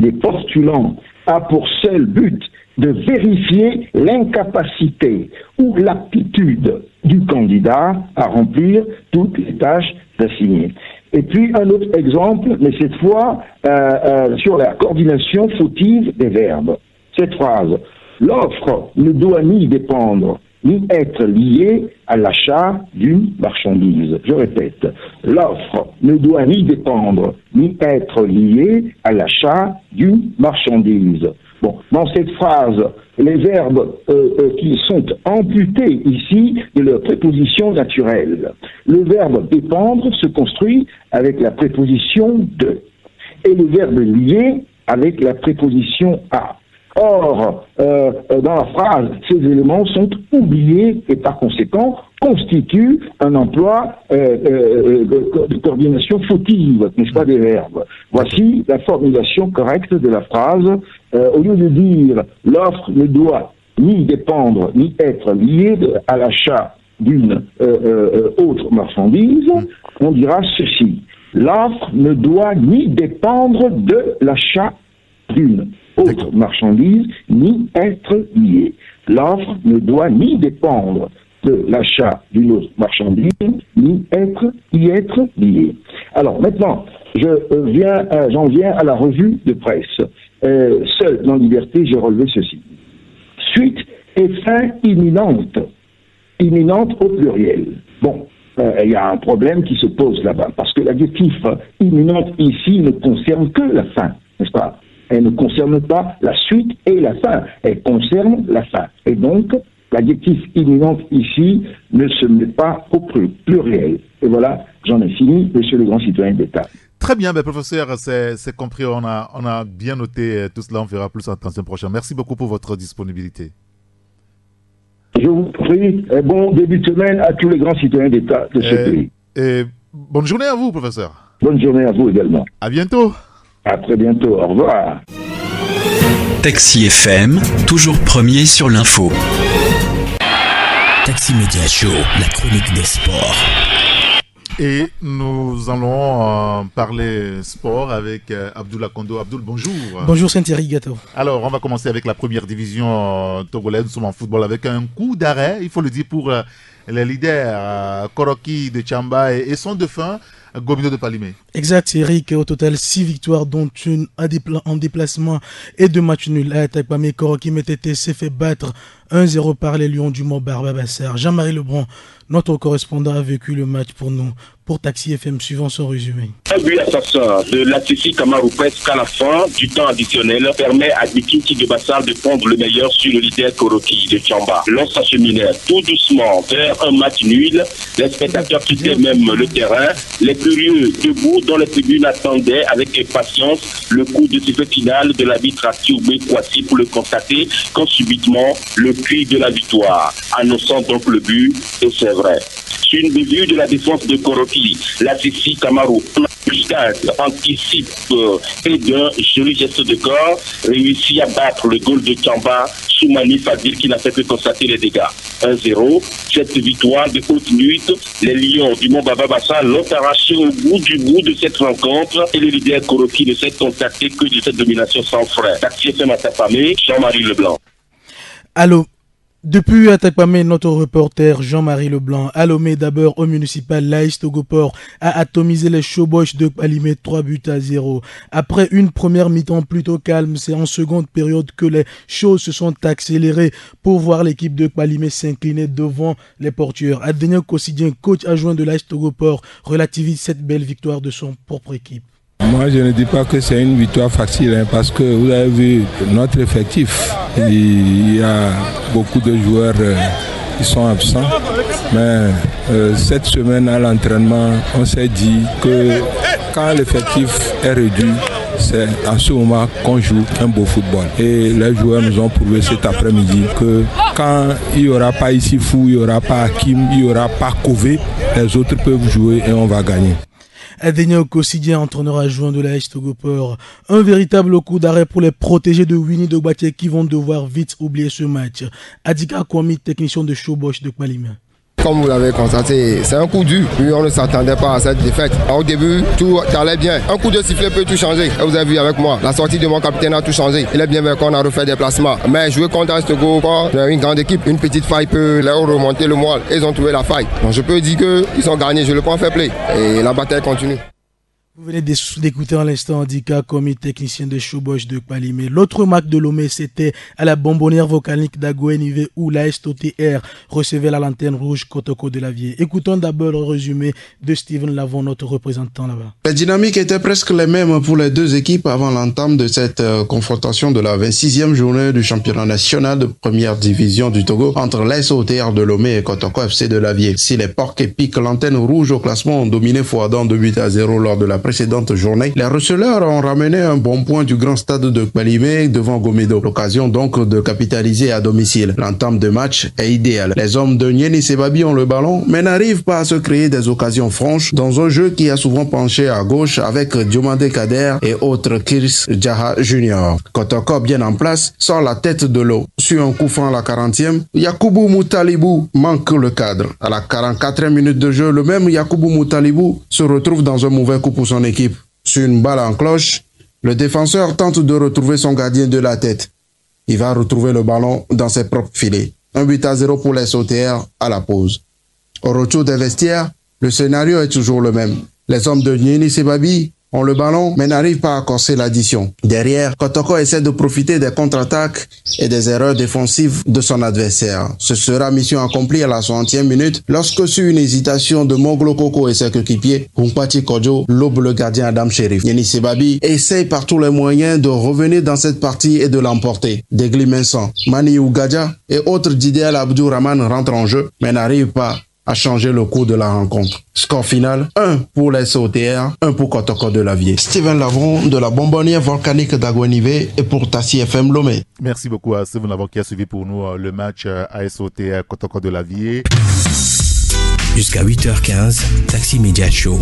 [SPEAKER 8] des postulants a pour seul but de vérifier l'incapacité ou l'aptitude du candidat à remplir toutes les tâches assignées. Et puis un autre exemple, mais cette fois sur la coordination fautive des verbes. Cette phrase, l'offre ne doit ni dépendre ni être liée à l'achat d'une marchandise. Je répète, l'offre ne doit ni dépendre ni être liée à l'achat d'une marchandise. Bon, dans cette phrase, les verbes qui sont amputés ici de leur préposition naturelle. Le verbe dépendre se construit avec la préposition de et le verbe lier avec la préposition à. Or, dans la phrase, ces éléments sont oubliés et par conséquent constituent un emploi de coordination fautive, n'est-ce pas, des verbes. Voici la formulation correcte de la phrase. Au lieu de dire « l'offre ne doit ni dépendre ni être liée à l'achat d'une autre marchandise », on dira ceci. L'offre ne doit ni dépendre de l'achat d'une autre marchandise, ni être liée. L'offre ne doit ni dépendre de l'achat d'une autre marchandise, ni y être liée. Alors maintenant, j'en viens à la revue de presse. Seul dans Liberté, j'ai relevé ceci. Suite et fin imminente. Imminente au pluriel. Bon. Il y a un problème qui se pose là-bas, parce que l'adjectif imminente ici ne concerne que la fin, n'est-ce pas? Elle ne concerne pas la suite et la fin, elle concerne la fin. Et donc, l'adjectif imminente ici ne se met pas au pluriel. Et voilà, j'en ai fini, monsieur le grand citoyen d'État.
[SPEAKER 2] Très bien, professeur, c'est compris, on a bien noté tout cela, on fera plus attention prochain. Merci beaucoup pour votre disponibilité.
[SPEAKER 8] Je vous prie, bon début de semaine à tous les grands citoyens d'État de ce pays.
[SPEAKER 2] Et bonne journée à vous, professeur.
[SPEAKER 8] Bonne journée à vous également.
[SPEAKER 2] À bientôt.
[SPEAKER 8] À très bientôt. Au revoir.
[SPEAKER 1] Taxi FM, toujours premier sur l'info.
[SPEAKER 3] Taxi Média Show, la chronique des sports.
[SPEAKER 2] Et nous allons parler sport avec Abdoul Kondo. Abdoul, bonjour.
[SPEAKER 9] Bonjour Saint-Thierry Gato.
[SPEAKER 2] Alors, on va commencer avec la première division togolaise. Nous sommes en football avec un coup d'arrêt, il faut le dire, pour les leaders Koroki de Tchamba et son défunt Gobineau de Palimé.
[SPEAKER 9] Exact, Eric. Au total, 6 victoires, dont une en déplacement et 2 matchs nuls. À Takpamé, Koroki Métété s'est fait battre 1-0 par les Lions du Mont Barbabassar. Jean-Marie Lebrun, notre correspondant, a vécu le match pour nous, pour Taxi FM, suivant son résumé.
[SPEAKER 7] Un but assassin de Latify Kamarou presque à la fin du temps additionnel permet à Dikinti de Bassar de prendre le meilleur sur le leader Koroki de Tchamba. L'on s'acheminait tout doucement vers un match nul. Les spectateurs quittaient même le terrain. Les curieux debout dans les tribunes attendaient avec impatience le coup de sifflet final de l'arbitre Atioubé Kwasi pour le constater quand subitement le cri de la victoire, annonçant donc le but, et c'est vrai. Sur une bévue de la défense de Koroki, Latify Kamarou anticipe et d'un joli geste de corps réussit à battre le goal de Tchamba. Soumani Fadil qui n'a fait que constater les dégâts. 1-0. Cette victoire de haute nuit, les Lions du Mont Barbabassar l'ont arraché au bout de cette rencontre et le leader Koroki ne s'est constaté que de cette domination sans frein. Taxi FM à Tapamé, Jean-Marie Leblanc.
[SPEAKER 9] Allô. Depuis Atakpamé, notre reporter Jean-Marie Leblanc a Lomé d'abord au municipal Laïs Togoport a atomisé les Showboys de Palimé 3-0. Après une première mi-temps plutôt calme, c'est en seconde période que les choses se sont accélérées pour voir l'équipe de Palimé s'incliner devant les portueurs. Adrien Kossidien, coach adjoint de Laïs Togoport, relativise cette belle victoire de son propre équipe.
[SPEAKER 10] Moi, je ne dis pas que c'est une victoire facile, parce que vous avez vu notre effectif. Il y a beaucoup de joueurs qui sont absents. Mais cette semaine à l'entraînement, on s'est dit que quand l'effectif est réduit, c'est en ce moment qu'on joue un beau football. Et les joueurs nous ont prouvé cet après-midi que quand il n'y aura pas Issifou, il n'y aura pas Hakim, il n'y aura pas Kové, les autres peuvent jouer et on va gagner.
[SPEAKER 9] Adrien Kossidien, entraîneur adjoint de l'AS Togoport. Un véritable coup d'arrêt pour les protégés de Winnie Dogbaté qui vont devoir vite oublier ce match. Adika Kwame, technicien de Showboys de Palimé.
[SPEAKER 11] Comme vous l'avez constaté, c'est un coup dur. Oui, on ne s'attendait pas à cette défaite. Au début, tout allait bien. Un coup de sifflet peut tout changer. Et vous avez vu avec moi, la sortie de mon capitaine a tout changé. Il est bien vrai qu'on a refait des placements. Mais jouer contre Astogo, c'est une grande équipe. Une petite faille peut leur remonter le moelle. Ils ont trouvé la faille. Donc je peux dire qu'ils ont gagné. Je le prends fair play. Et la bataille continue.
[SPEAKER 9] Vous venez d'écouter à l'instant Dika Komi, technicien de Showboys de Kpalimé. L'autre match de Lomé, c'était à la bonbonnière volcanique d'Agoenive où la SOTR recevait la lanterne rouge Kotoko de Lavier. Écoutons d'abord le résumé de Steven Lavon, notre représentant là-bas.
[SPEAKER 12] Les dynamiques étaient presque les mêmes pour les deux équipes avant l'entame de cette confrontation de la 26e journée du championnat national de première division du Togo entre la SOTR de Lomé et Kotoko FC de Lavier. Si les Porcs épiques l'antenne rouge au classement ont dominé Fouadan 2-0 lors de la précédente journée, les receleurs ont ramené un bon point du grand stade de Kpalimé devant Gomedo. L'occasion donc de capitaliser à domicile. L'entame de match est idéale. Les hommes de Nieni Sebabi ont le ballon, mais n'arrivent pas à se créer des occasions franches dans un jeu qui a souvent penché à gauche avec Diomandé Kader et autres Kirs Djaha Junior. Kotoko, bien en place, sort la tête de l'eau. Sur un coup franc à la 40e, Yakubu Moutalibou manque le cadre. À la 44e minute de jeu, le même Yakubu Moutalibou se retrouve dans un mauvais coup pour son équipe. Sur une balle en cloche, le défenseur tente de retrouver son gardien de la tête. Il va retrouver le ballon dans ses propres filets. 1-0 pour les SOTR à la pause. Au retour des vestiaires, le scénario est toujours le même. Les hommes de Nieni Sebabi ont le ballon mais n'arrivent pas à corser l'addition. Derrière, Kotoko essaie de profiter des contre-attaques et des erreurs défensives de son adversaire. Ce sera mission accomplie à la 60e minute lorsque sur une hésitation de Moglo Koko et ses coéquipiers, Humpati Kodjo lobe le gardien Adam Sherif. Nieni Sebabi essaye par tous les moyens de revenir dans cette partie et de l'emporter. Degli Mensan, Mani Ougadja et autres d'Idéal Abdou Rahman rentrent en jeu mais n'arrivent pas à changer le cours de la rencontre. Score final, 1 pour les SOTR, 1 pour Kotoko de Lavier. Steven Lavon de la bonbonnière volcanique d'Agoenive et pour Tassi FM Lomé.
[SPEAKER 2] Merci beaucoup à Steven Lavon qui a suivi pour nous le match ASOTR Kotoko de Lavier.
[SPEAKER 3] Jusqu'à 8h15, Taxi Media Show.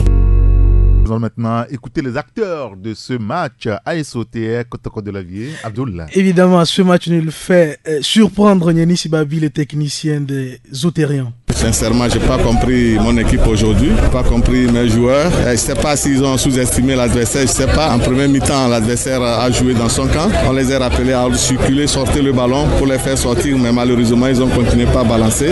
[SPEAKER 2] Nous allons maintenant écouter les acteurs de ce match ASOTR Kotoko de Lavier. Abdullah.
[SPEAKER 9] Évidemment, ce match nous le fait surprendre Nieni Sebabi, le technicien des Zotériens.
[SPEAKER 10] Sincèrement, je n'ai pas compris mon équipe aujourd'hui, pas compris mes joueurs. Je ne sais pas s'ils ont sous-estimé l'adversaire, je ne sais pas. En première mi-temps, l'adversaire a joué dans son camp. On les a rappelés à circuler, sortir le ballon pour les faire sortir, mais malheureusement, ils ont continué pas à balancer.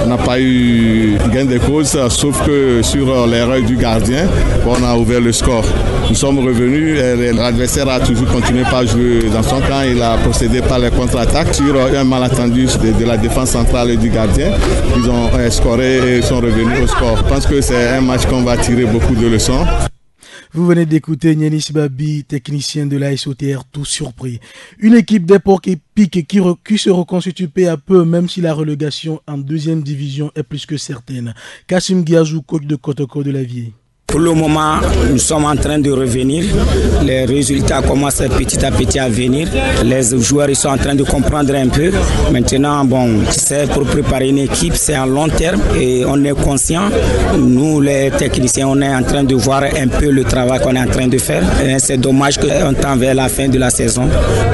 [SPEAKER 10] On n'a pas eu gain de cause, sauf que sur l'erreur du gardien, on a ouvert le score. Nous sommes revenus et l'adversaire a toujours continué pas à jouer dans son camp. Il a procédé par les contre-attaques sur un malentendu de la défense centrale et du gardien. Ils ont scoré et sont revenus au score. Je pense que c'est un match qu'on va tirer beaucoup de leçons.
[SPEAKER 9] Vous venez d'écouter Nieni Sebabi, technicien de la SOTR, tout surpris. Une équipe des Porcs épiques qui se reconstitue peu à peu, même si la relégation en deuxième division est plus que certaine. Kassim Giazou, coach de Kotoko de Lavier.
[SPEAKER 13] Pour le moment, nous sommes en train de revenir. Les résultats commencent petit à petit à venir. Les joueurs ils sont en train de comprendre un peu. Maintenant, c'est pour préparer une équipe, c'est à long terme et on est conscient. Nous, les techniciens, on est en train de voir un peu le travail qu'on est en train de faire. Et c'est dommage qu'on tend vers la fin de la saison,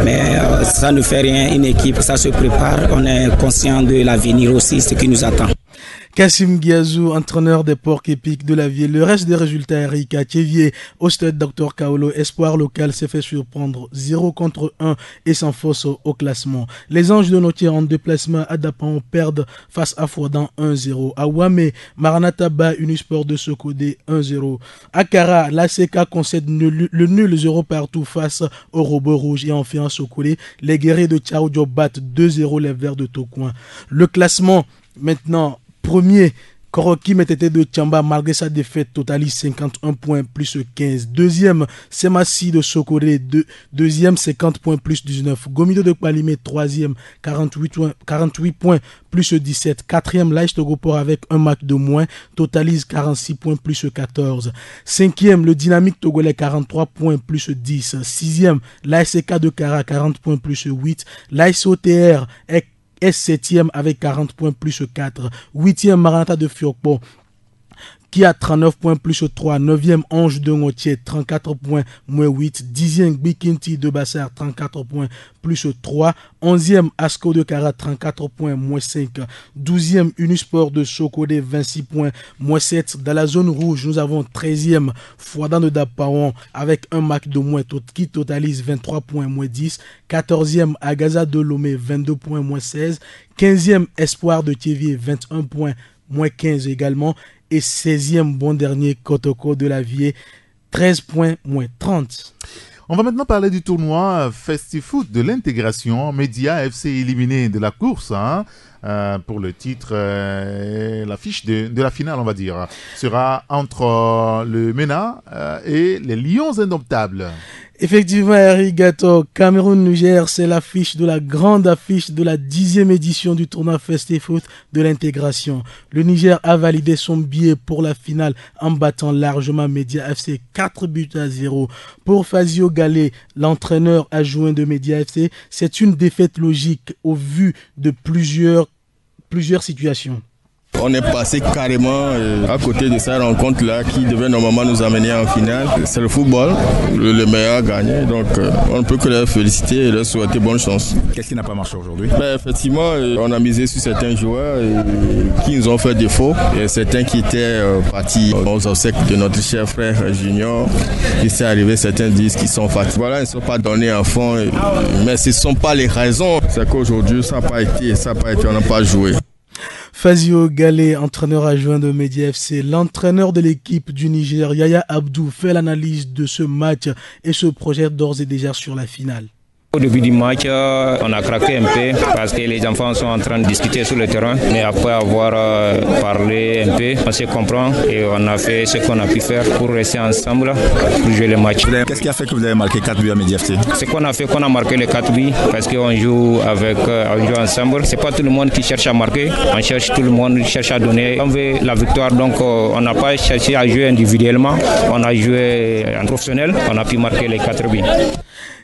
[SPEAKER 13] mais ça ne fait rien. Une équipe, ça se prépare. On est conscient de l'avenir aussi, ce qui nous attend.
[SPEAKER 9] Kassim Giazou, entraîneur des Porcs épiques de Lavier. Le reste des résultats, Erika Thévier, au stade Dr Kaolo, espoir local s'est fait surprendre 0-1 et sans force au classement. Les Anges de Notier en déplacement à Dapan perdent face à Fouadan 1-0. À Wame, Maranatha bat Unisport de Sokodé 1-0. À Kara, l'ACK concède le nul 0 partout face au Robot Rouge et enfin à Sokodé. Les guerriers de Tchaoudjo battent 2-0 les Verts de Tokouin. Le classement maintenant. Premier, Koroki Metete de Tchamba, malgré sa défaite, totalise 51 points plus 15. Deuxième, Semassi de Sokoré, deuxième, 50 points plus 19. Gomido de Kpalimé, troisième, 48 points plus 17. Quatrième, Laïs Togopor avec un match de moins, totalise 46 points plus 14. Cinquième, le Dynamique Togolais, 43 points plus 10. Sixième, l'ASK de Kara, 40 points plus 8. L'AS OTR est 7e avec 40 points plus 4. 8e Maranatha de Fiokpo qui a 39 points plus 3. 9e Ange de Ngotier, 34 points moins 8. 10e Bikinti de Bassar, 34 points plus 3. 11e Asco de Kara, 34 points moins 5. 12e Unisport de Sokodé, 26 points moins 7. Dans la zone rouge, nous avons 13e Fouadan de Dapaon avec un match de moins qui totalise 23 points moins 10. 14e Agaza de Lomé, 22 points moins 16. 15e Espoir de Thévier, 21 points moins 15 également. Et 16e bon dernier Kotoko de Lavier 13 points moins 30.
[SPEAKER 2] On va maintenant parler du tournoi FestiFoot de l'intégration. Média FC éliminé de la course pour le titre. L'affiche de la finale, on va dire, sera entre le MENA et les Lions Indomptables.
[SPEAKER 9] Effectivement, Eric Gato, Cameroun-Niger, c'est l'affiche de la grande affiche de la 10e édition du tournoi FestiFoot de l'intégration. Le Niger a validé son billet pour la finale en battant largement Média FC 4-0. Pour Fazio Galé, l'entraîneur adjoint de Média FC, c'est une défaite logique au vu de plusieurs situations.
[SPEAKER 14] On est passé carrément à côté de cette rencontre-là qui devait normalement nous amener en finale. C'est le football, le meilleur a gagné, donc on ne peut que les féliciter et leur souhaiter bonne chance.
[SPEAKER 15] Qu'est-ce qui n'a pas marché aujourd'hui?
[SPEAKER 14] Effectivement, on a misé sur certains joueurs qui nous ont fait défaut, et certains qui étaient partis aux obsèques de notre cher frère Junior. Il s'est arrivé certains disent qu'ils sont fatigués. Voilà, ils ne sont pas donnés à fond, mais ce ne sont pas les raisons. C'est qu'aujourd'hui, ça n'a pas été, on n'a pas joué.
[SPEAKER 9] Fazio Galé, entraîneur adjoint de Média FC, l'entraîneur de l'équipe du Niger, Yaya Abdou, fait l'analyse de ce match et se projette d'ores et déjà sur la finale.
[SPEAKER 16] Au début du match, on a craqué un peu parce que les enfants sont en train de discuter sur le terrain. Mais après avoir parlé un peu, on se comprend et on a fait ce qu'on a pu faire pour rester ensemble, pour jouer le match.
[SPEAKER 15] Qu'est-ce qui a fait que vous avez marqué 4 buts à Média FC?
[SPEAKER 16] Ce qu'on a fait, qu'on a marqué les 4 buts parce qu'on joue ensemble. C'est pas tout le monde qui cherche à marquer, on cherche, tout le monde cherche à donner. On veut la victoire, donc on n'a pas cherché à jouer individuellement, on a joué en professionnel, on a pu marquer les 4 buts.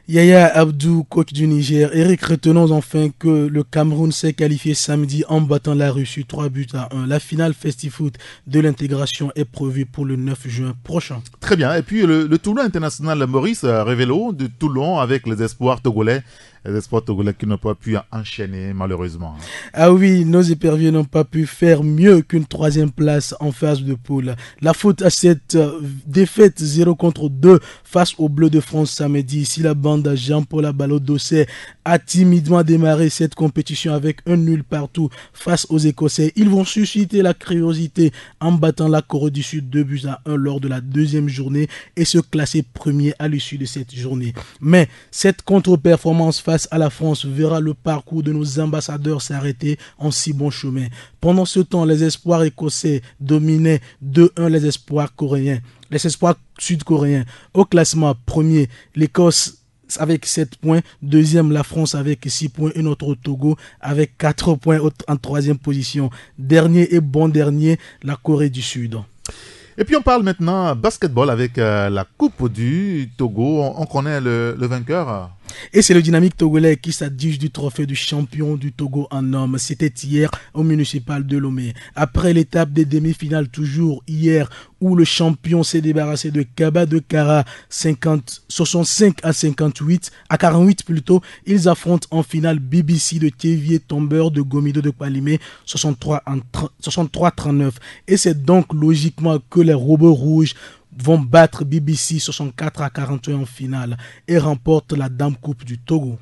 [SPEAKER 9] Yaya Abdou, coach du Niger. Eric, retenons enfin que le Cameroun s'est qualifié samedi en battant la Russie 3-1. La finale FestiFoot de l'intégration est prévue pour le 9 juin prochain.
[SPEAKER 2] Très bien. Et puis le tournoi international Maurice Révélo de Toulon avec les espoirs togolais. Les espoirs togolais qui n'ont pas pu enchaîner malheureusement.
[SPEAKER 9] Ah oui, nos éperviers n'ont pas pu faire mieux qu'une 3e place en phase de poule. La faute à cette défaite 0-2 face aux Bleus de France samedi. Ici, la bande à Jean-Paul Abalo-Dossé a timidement démarré cette compétition avec un nul partout face aux Écossais. Ils vont susciter la curiosité en battant la Corée du Sud 2-1 lors de la 2e journée et se classer premier à l'issue de cette journée. Mais cette contre-performance face à la France verra le parcours de nos ambassadeurs s'arrêter en si bon chemin. Pendant ce temps, les espoirs écossais dominaient 2-1 les espoirs coréens. Les espoirs sud-coréens. Au classement, premier, l'Écosse avec 7 points, deuxième la France avec 6 points et notre Togo avec 4 points en 3e position. Dernier et bon dernier, la Corée du Sud.
[SPEAKER 2] Et puis on parle maintenant basketball avec la Coupe du Togo. On connaît le vainqueur.
[SPEAKER 9] Et c'est le Dynamique togolais qui s'adjuge du trophée du champion du Togo en hommes. C'était hier au municipal de Lomé. Après l'étape des demi-finales, toujours hier, où le champion s'est débarrassé de Kaba de Kara 65 à 48 plutôt, ils affrontent en finale BBC de Thévier Tombeur de Gomido de Kwalimé 63-39. Et c'est donc logiquement que les robots rouges vont battre BBC 64-41 en finale et remportent la Dame Coupe du Togo.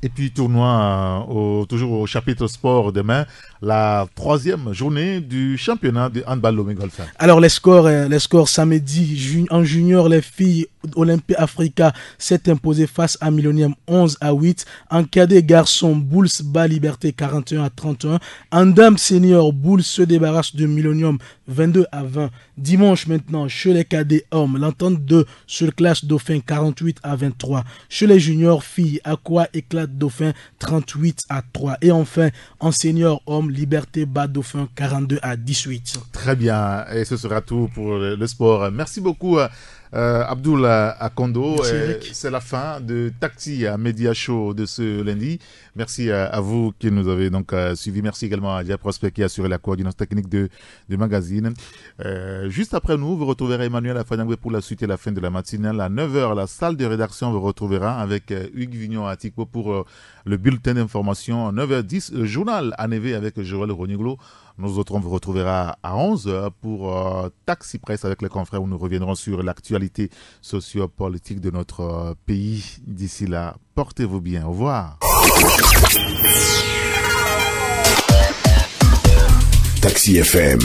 [SPEAKER 2] Et puis tournoi toujours au chapitre sport demain, la 3e journée du championnat de handball Lomé Golf.
[SPEAKER 9] Alors les scores samedi en junior, les filles Olympia Africa s'est imposée face à Millennium 11-8. En cadet garçon, Bulls bat Liberté 41-31. En dame senior, Bulls se débarrasse de Millennium 22-20. Dimanche maintenant, chez les cadets hommes, l'entente 2 sur classe Dauphin 48-23. Chez les juniors filles, Aqua éclate Dauphin 38-3. Et enfin, en senior homme, Liberté bat Dauphin 42-18.
[SPEAKER 2] Très bien, et ce sera tout pour le sport. Merci beaucoup Abdoul Akondo. C'est la fin de Taxi Média Show de ce lundi. Merci à vous qui nous avez donc suivis. Merci également à Dia Prosper qui a assuré la coordination technique du magazine. Juste après nous, vous retrouverez Emmanuel Afanyangwe pour la suite et la fin de la matinale. À 9h, la salle de rédaction vous retrouvera avec Hugues Vignon Atikpo pour le bulletin d'information. À 9h10, le journal Anévé avec Joël Roniglo. Nous autres, on vous retrouvera à 11h pour Taxi Presse avec les confrères où nous reviendrons sur l'actualité socio-politique de notre pays. D'ici là, portez-vous bien. Au revoir.
[SPEAKER 5] Taxi FM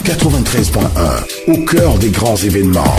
[SPEAKER 5] 93.1, au cœur des grands événements.